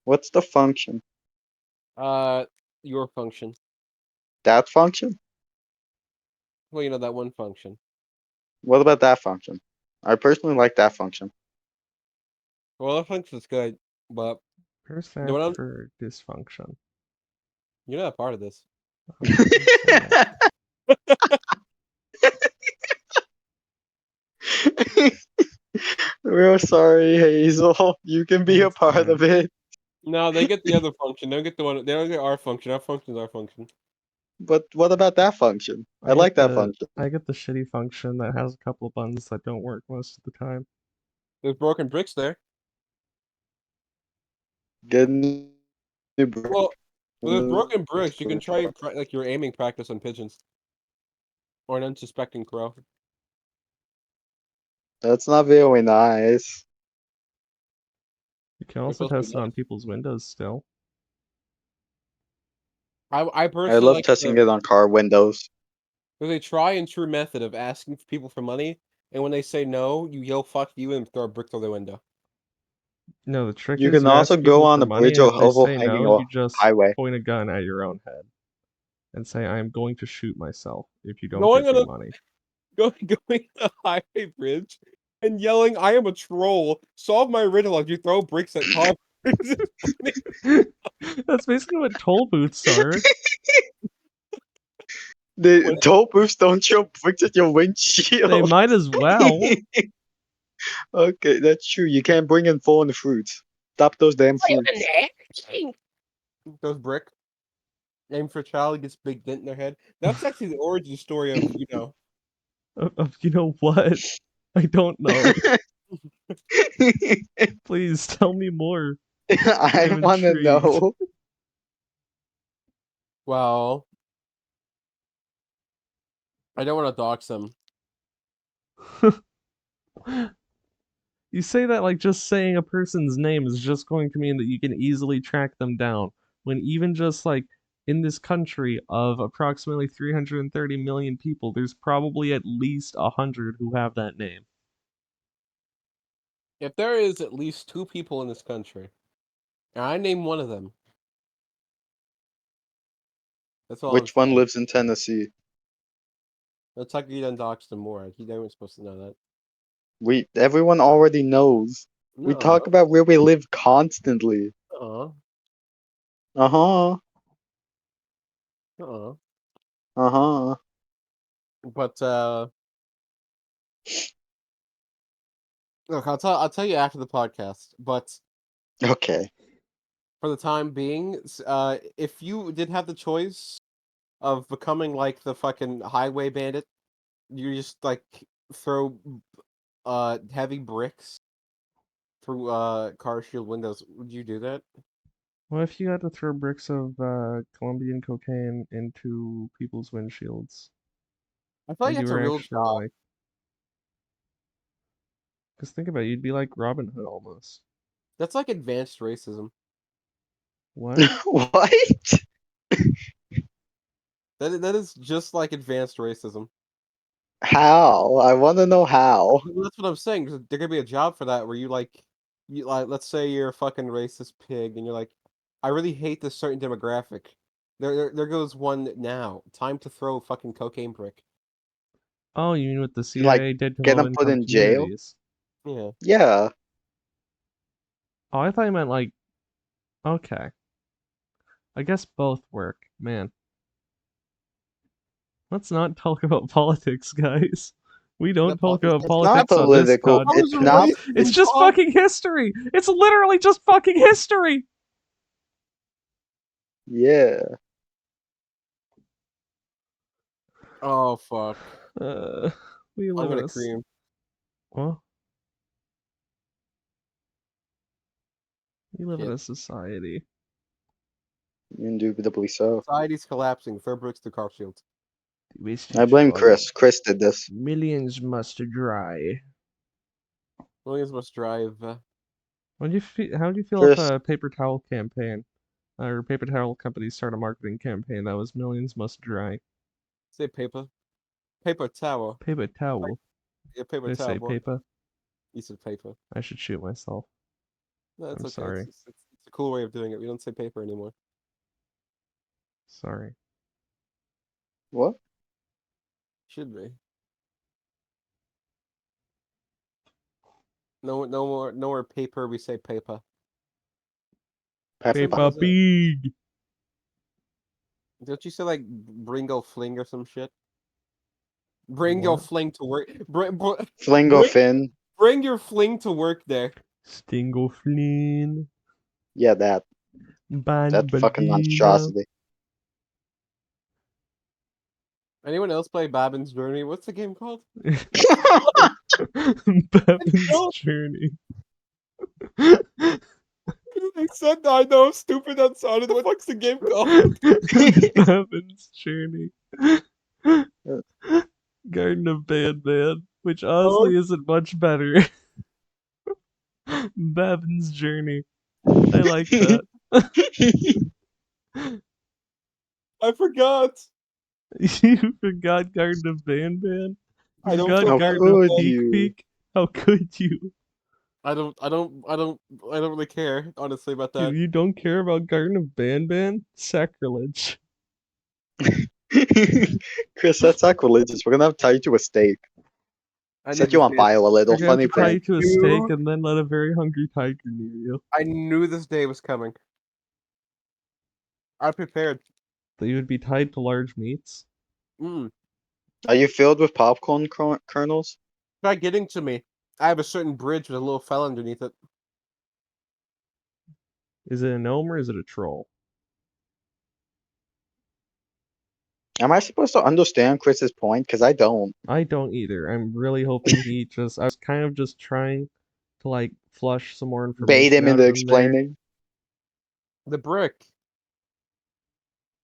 What's the function? Uh, your function. That function? Well, you know that one function. What about that function? I personally like that function. Well, that function's good, but First the one for dysfunction. you're not part of this. Oh, damn We're sorry, Hazel. You can be a That's part fine. of it. No, they get the other function. They don't get the one. They don't get our function. Our function is our function. But what about that function? I like that function. I get the shitty function that has a couple of buttons that don't work most of the time. There's broken bricks there. Get a new brick. Well, there's Let's broken bricks. You put can it try up. like your aiming practice on pigeons or an unsuspecting crow. That's not very nice. You can It's also supposed to be test it nice. on people's windows still. I I personally love like testing it on car windows. there's a try and true method of asking people for money, and when they say no, you yell "fuck you" and throw a brick through their window. No, the trick You is can you also ask go people on for a money, bridge and or if they say overhanging no, a you just highway. point a gun at your own head and say, "I am going to shoot myself if you don't Going give on me a money." going on a highway bridge and yelling, "I am a troll! Solve my riddle!" as you throw bricks at cars. Is funny? That's basically what toll booths are. The When toll booths don't show bricks at your They windshield. might as well. Okay, that's true. You can't bring in foreign fruits. Stop those damn fruits. those brick, Name for a child gets big dent in their head. That's actually the origin story of You know what? I don't know. Please tell me more. I I'm want to intrigued. know. Well, I don't want to dox them. You say that like just saying a person's name is just going to mean that you can easily track them down, when even just like in this country of approximately 330 million people, there's probably at least 100 who have that name. If there is at least 2 people in this country, and I name one of them, that's all I'm Which one saying. lives in Tennessee? That's like you done dox them more. They weren't supposed to know that. Everyone already knows. We No. talk about where we live constantly. Uh-uh. Uh-huh. Uh-uh. Uh-huh. But look, I'll tell you after the podcast. But Okay. for the time being, if you did have the choice of becoming like the fucking highway bandit, you just like throw heavy bricks through car shield windows. Would you do that? What if you had to throw bricks of Colombian cocaine into people's windshields? I feel like Like you that's a were real actually job. like, because think about it, you'd be like Robin Hood almost. That's like advanced racism. What? What? That is just like advanced racism. How? I want to know how. That's what I'm saying. There could be a job for that where you like, let's say you're a fucking racist pig, and you're like, I really hate this certain demographic. There goes one now. Time to throw a fucking cocaine brick. Oh, you mean what the And like CIA did to get them put low-income in jail? communities? Yeah. Yeah. Oh, I thought you meant like, okay. I guess both work. Man, let's not talk about politics, guys. We Is don't that talk politics? about It's not politics on this political. How podcast. It's is not. It's racism just pol- fucking history. It's literally just fucking history. Yeah. Oh fuck! Uh, we I'm live in gonna a cream. well, we live in Shit. a society. Indubitably so. Society's collapsing. Throw bricks to car shields. The I wastage blame volume. Chris. Chris did this. Millions must dry. Williams must drive. What do you feel? How do you feel if Chris, a paper towel campaign or paper towel companies start a marketing campaign that was millions must dry? Say paper towel. Paper Like, towel. yeah, paper Did I say towel, boy. paper? You said paper. I should shoot myself. No, that's I'm okay. sorry. It's a cool way of doing it. We don't say paper anymore. Sorry. what? Should be. No more paper. We say paper. Peppa. Simple Peppa as that. Pig. Don't you say like bring your fling or some shit? Bring your What? fling to work. Flingo Bring, Finn. bring your fling to work there. Stingoflin. Yeah, that fucking Banbaleena. monstrosity. Anyone else play Babin's Journey? What's the game called? Bevan's No, Journey. I said that. I know, stupid that sounded. What the fuck's the game called? Bevan's Journey. Garden of Banban, which Oh, honestly isn't much better. Bevan's Journey. I like that. I forgot. You forgot Garden of Banban? You I don't forgot feel How bad Garden of about could that. Peak you? Peak? How could you? I don't really care, honestly, about that. You don't care about Garden of Banban? Sacrilege. Chris, that's sacrilegious. We're gonna have to tie you to a stake. I knew Set you this on day. fire a We're little. gonna have Funny to tie prank. you to a stake and then let a very hungry tiger near you. I knew this day was coming. I prepared. That you would be tied to large meats. Mm. Are you filled with popcorn kernels? Try getting to me. I have a certain bridge with a little fella underneath it. Is it a gnome or is it a troll? Am I supposed to understand Chris's point? Because I don't. I don't either. I'm really hoping he just. I was kind of just trying to like flush some more Bait information him out into of him there. explaining. The brick.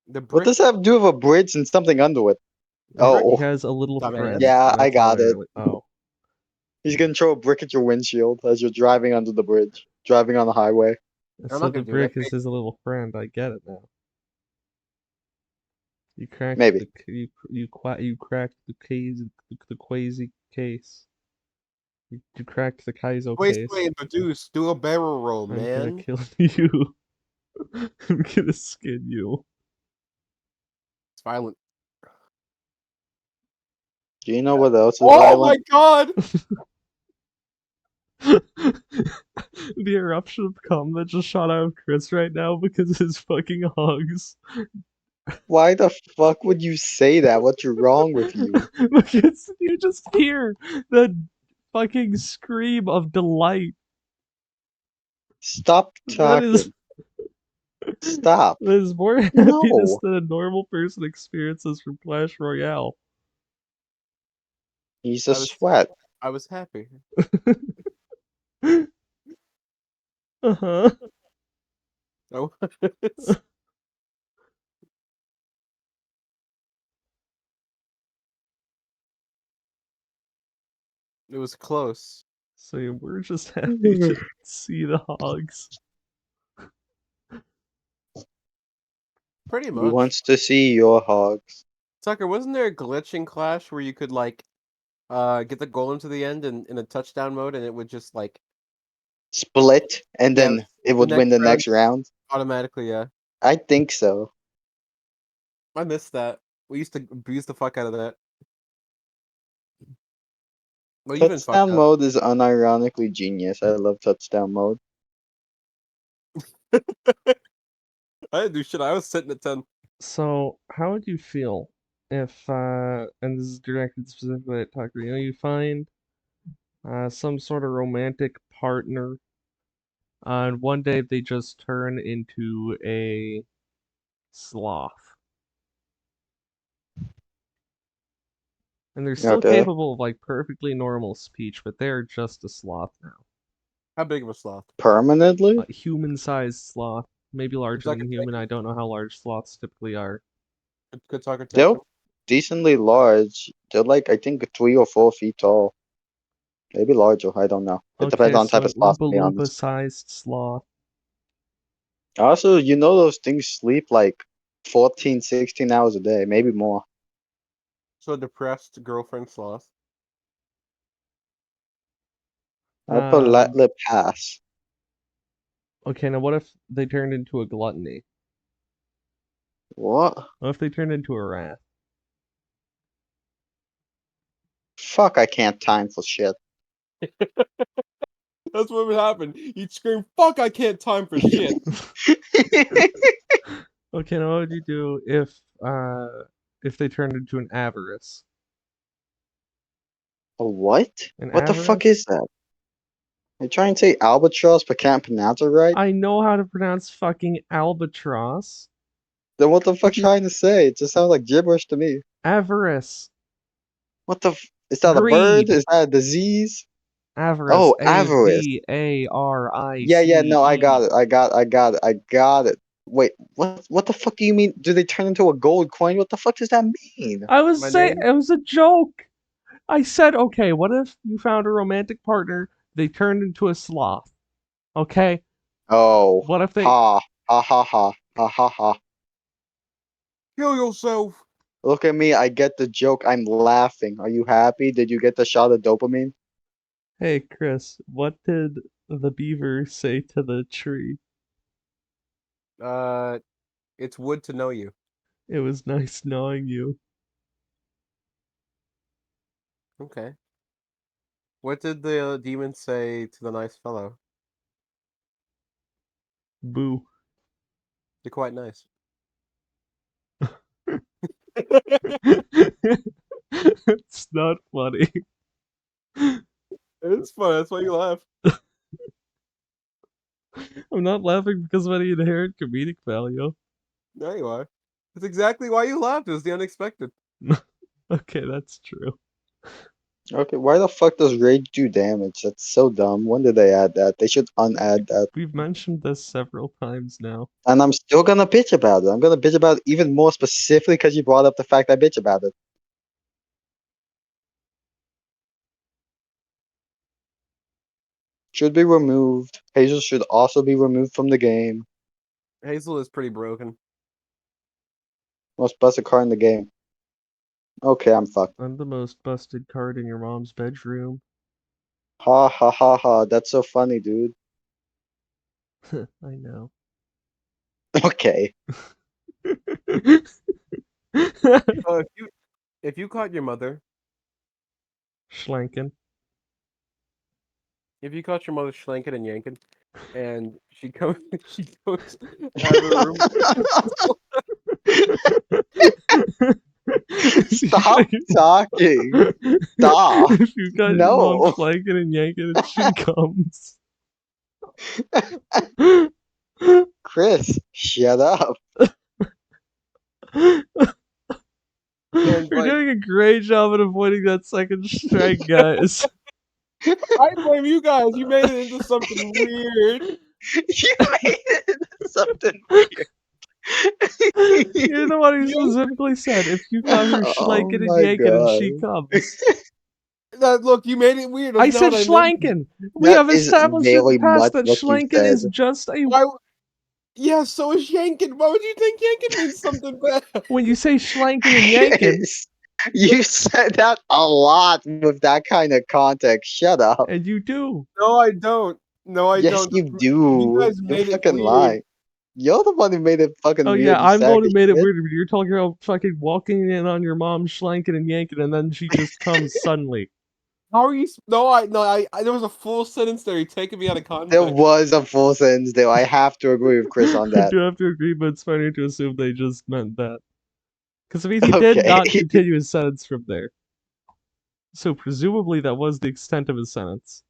The What brick. does that have to do with a bridge and something under it? The brick. He Oh, has a little Dumbass. friend. yeah, I That's all got I it. really. Oh, He's gonna throw a brick at your windshield as you're driving under the bridge, driving on the highway. I'm so not the gonna do that. brick is his little friend. I get it now. You cracked Maybe. the you cracked the quasi case. You cracked the Kaizo Waste case. way introduced. Do a barrel roll, I'm gonna man. kill you. I'm gonna skin you. It's violent. Do you know what else is Oh violent? my god! The eruption of cum that just shot out of Chris right now because his fucking hogs. Why the fuck would you say that? What's wrong with you? Because you just hear the fucking scream of delight. Stop That is Stop. that is more happiness No. than a normal person experiences from Clash Royale. He's a I was sweat. I was happy. Uh-huh. I was. It was close. So we're just happy to see the hogs. Pretty He much. wants to see your hogs. Tucker, wasn't there a glitch in Clash where you could like get the golem to the end in a touchdown mode and it would just like Split, and yeah, then it the would win next the round next round? automatically, yeah. I think so. I missed that. We used to abuse the fuck out of that. Well, you've been fucked Touchdown up. mode is unironically genius. I love touchdown mode. I didn't do shit. I was sitting at 10. So how would you feel if and this is directed specifically at Tucker, you find some sort of romantic partner and one day they just turn into a sloth. And they're still Okay. capable of like perfectly normal speech, but they're just a sloth now. How big of a sloth? Permanently? A human-sized sloth, maybe larger Tucker than take human. him? I don't know how large sloths typically are. Could Tucker take They're him? decently large. They're like, I think, 3 or 4 feet tall. Maybe larger. I don't know. It depends Okay, on the so type of an sloth, Oompa to be honest. Loompa-sized sloth. Also, you know those things sleep like 14, 16 hours a day, maybe more. So a depressed girlfriend sloth. I put Um, let pass. okay, now what if they turned into a gluttony? What? What if they turned into a rat? Fuck, I can't time for shit. That's what would happen. He'd scream, "Fuck! I can't time for shit." Okay, now what would you do if they turned into an avarice? A what? An What the fuck avarice? is that? I try and say albatross but can't pronounce it right? I know how to pronounce fucking albatross. Then what the fuck trying to say? It just sounds like gibberish to me. Avarice. What the is that a bird? Greed. Is that a disease? Avarice. Oh, avarice. Yeah, no, I got AVARICE. it. I got it. Wait, what the fuck do you mean? Do they turn into a gold coin? What the fuck does that mean? I was My saying name? it was a joke. I said, okay, what if you found a romantic partner, they turned into a sloth? Okay? Oh, What if they ha, ha, ha, ha, ha, ha, ha. Kill yourself. Look at me, I get the joke. I'm laughing. Are you happy? Did you get the shot of dopamine? Hey Chris, what did the beaver say to the tree? It's wood to know you. It was nice knowing you. Okay. What did the demon say to the nice fellow? Boo. You're quite nice. It's not funny. It's fun. That's why you laugh. I'm not laughing because of any inherent comedic value. There you are. That's exactly why you laughed. It was the unexpected. Okay, that's true. Okay, why the fuck does rage do damage? That's so dumb. When did they add that? They should unadd that. We've mentioned this several times now. And I'm still gonna bitch about it. I'm gonna bitch about it even more specifically because you brought up the fact I bitch about it. Should be removed. Hazel should also be removed from the game. Hazel is pretty broken. Most busted card in the game. Okay, I'm fucked. I'm the most busted card in your mom's bedroom. Ha ha ha ha. That's so funny, dude. I know. Okay. Oh, if you caught your mother, Schlanken. if you caught your mother schlanking and yanking, and she goes, she goes out of the room. Stop talking. Stop. If you got your mom No. schlanking and yanking and she comes. Chris, shut up. And You're like, doing a great job at avoiding that second strike, guys. I blame you guys. You made it into something weird. You made it into something weird. You're the one who You, specifically said if you caught her Oh schlanking and my yanking and she god. comes. look, you made it weird. I That's not said what I meant. schlanken. We That have is established in the very past much that what you schlanken said. is just a. Why? Yeah, so is yanking. Why would you think yanking means something bad? When you say schlanken and yanking, You said that a lot with that kind of context. Shut up. and you do. No, I don't. No, I Yes, don't. you You do. guys You're made it fucking weird. lying. You're the one who made it fucking Oh weird, yeah, you I'm the sack one who of made it shit. weird. You're talking about fucking walking in on your mom schlanking and yanking, and then she just comes suddenly. How are you? No, there was a full sentence there. You're taking me out of There context. was a full sentence there. I have to agree with Chris on I that. do have to agree, but it's funny to assume they just meant that. Because I mean, he did Okay. not continue his sentence from there. So presumably that was the extent of his sentence.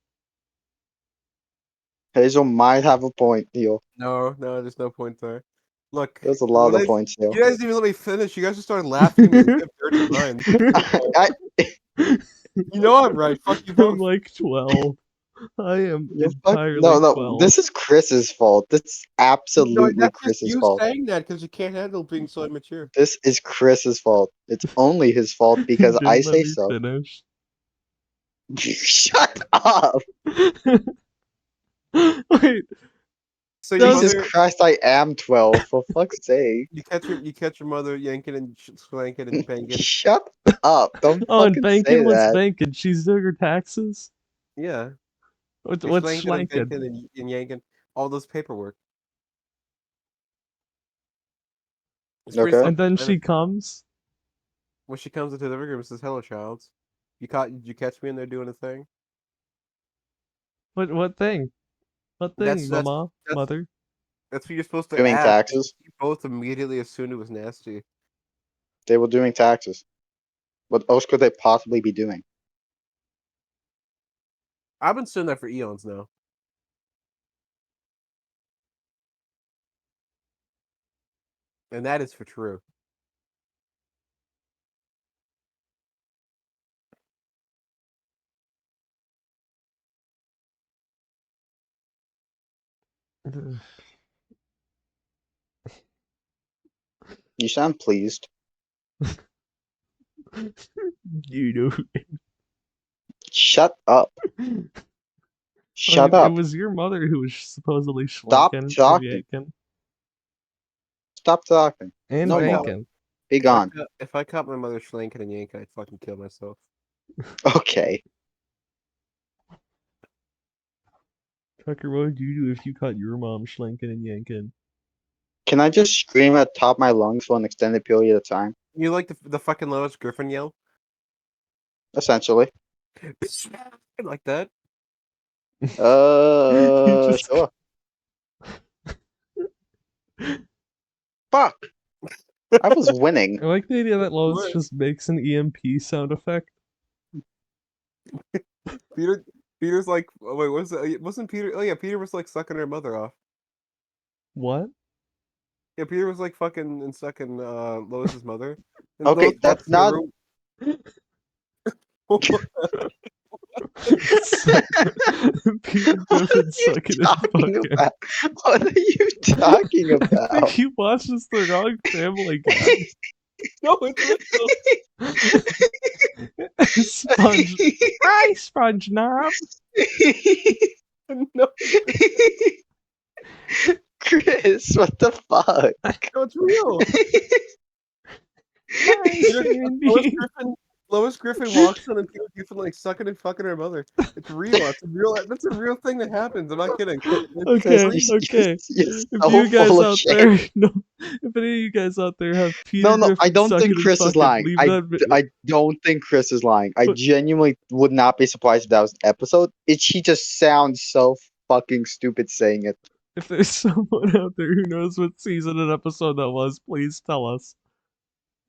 Hazel might have a point, Theo. No, there's no point there. Look, There's a lot of points, Theo. you guys didn't even let me finish. You guys just started laughing at me like you have dirty minds. I, You know I'm right. Fuck you I'm both. like 12. I am no, entirely no. 12. This is Chris's fault. This is No, absolutely that's just Chris's you fault. saying that because you can't handle being so immature. This is Chris's fault. It's only his fault He because I didn't let say me so. finish. Shut up! Wait, So your Jesus mother, Christ, I am 12, for fuck's sake. you catch your mother yanking and swanking and banging. Shut up. Don't oh, and fucking say banking, what's that. banking? She's doing her taxes? Yeah, you're What's slanking and schlanking? banking and yanking all those paperwork. It's pretty Okay. And then self-explanatory. she comes? When she comes into the living room, says, "Hello, child. Did you catch me in there doing a thing?" What thing? What That's thing, that's mama? that's Mother? that's what you're supposed to Doing ask. taxes. You both immediately assumed it was nasty. They were doing taxes. What else could they possibly be doing? I've been saying that for eons now. And that is for true. You sound pleased. You know. Shut up. I Shut mean, it up. was your mother who was supposedly Stop schlanking and talking. yanking Stop talking. and No more. banking. Be gone. If I caught my mother schlanking and yanking, I'd fucking kill myself. Okay. Tucker, what would you do if you caught your mom schlanking and yanking? Can I just scream at the top of my lungs for an extended period of time? You like the fucking Lois Griffin yell? Essentially. Like that? You just. Sure. Fuck. I was winning. I like the idea that Lois What? just makes an EMP sound effect. Peter Peter's like, oh, wait, wasn't Peter? Oh yeah, Peter was like sucking her mother off. What? Yeah, Peter was like fucking and sucking Lois's mother. And Okay, Lois walks that's in the not. room. Peter What are Griffin you sucking and talking fucking. about? What are you talking I think about? he watches the wrong Family Guy. No, it's real. Sponge. Hi, Sponge Knob. No, Chris, what the fuck? no, it's real. Hi, Peter, Lois Sandy. Griffin. Lois Griffin walks in and Peter Griffin like sucking and fucking her mother. It's real. It's a real. That's a real thing that happens. I'm not kidding. It's Chris, Okay, real. okay. you're If so you guys full of out shit. there, no, if any of you guys out there have Peter No, I Griffin don't sucking think and Chris is fucking, lying. leave that. I don't think Chris is lying. I But- genuinely would not be surprised if that was an episode. He just sounds so fucking stupid saying it. If there's someone out there who knows what season and episode that was, please tell us.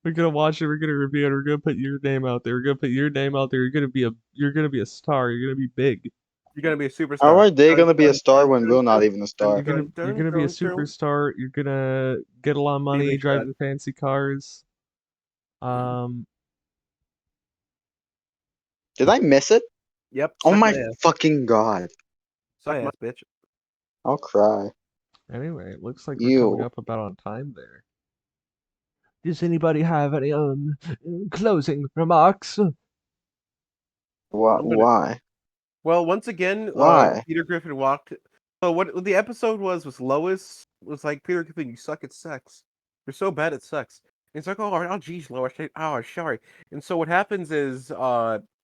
We're gonna watch it. We're gonna review it. We're gonna put your name out there. We're gonna put your name out there. You're gonna be a star. You're gonna be big. You're gonna be a superstar. How are they Dun, gonna be a dun, star dun, when dun, we're not dun, even a star? You're gonna dun, be a dun, dun. superstar. You're gonna get a lot of money, like drive that. the fancy cars. Did I miss it? Yep. Oh suck my ass. fucking god. Suck my ass, bitch. I'll cry. Anyway, it looks like we're coming You. up about on time there. Does anybody have any closing remarks? What? I'm gonna- Why? Well, once again, Why? Peter Griffin walked. So what the episode was Lois was like, Peter Griffin, you suck at sex. You're so bad at sex. And it's like, oh, geez, Lois, oh, sorry. And so what happens is,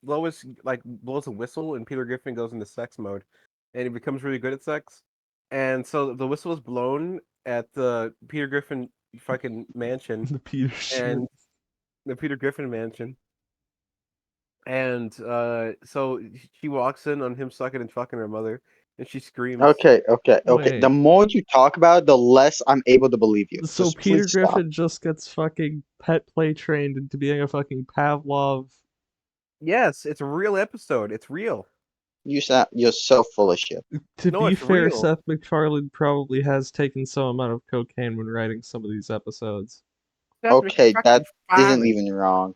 Lois like blows a whistle, and Peter Griffin goes into sex mode, and he becomes really good at sex. And so the whistle is blown at the Peter Griffin fucking mansion, The Peter shit. and the Peter Griffin mansion. And so she walks in on him sucking and fucking her mother, and she screams. Okay. Wait. The more you talk about it, the less I'm able to believe you. So Just Peter please stop. Griffin just gets fucking pet play trained into being a fucking Pavlov. Yes, it's a real episode. It's real. You're so full of shit. To No, be it's fair, real. Seth MacFarlane probably has taken some amount of cocaine when writing some of these episodes. Okay, that isn't even wrong.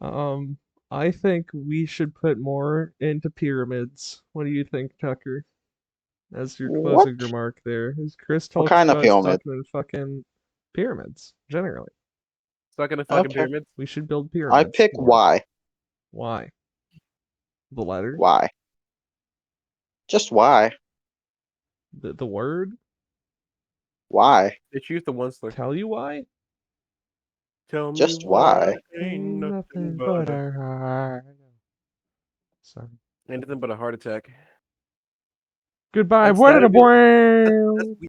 I think we should put more into pyramids. What do you think, Tucker? As your What? closing remark there. As Chris What talks kind of about pyramid? sucking and fucking pyramids, generally. Stuck in a fucking Okay. pyramid. We should build I pyramids. pick more. why. Why? The letter? Why? Just why? The word? Why? They choose the one slur. Tell you why? Tell Just me why? Ain't nothing but a heart. Sorry. anything but a heart attack. Goodbye. That's What a Saturday. boy. That's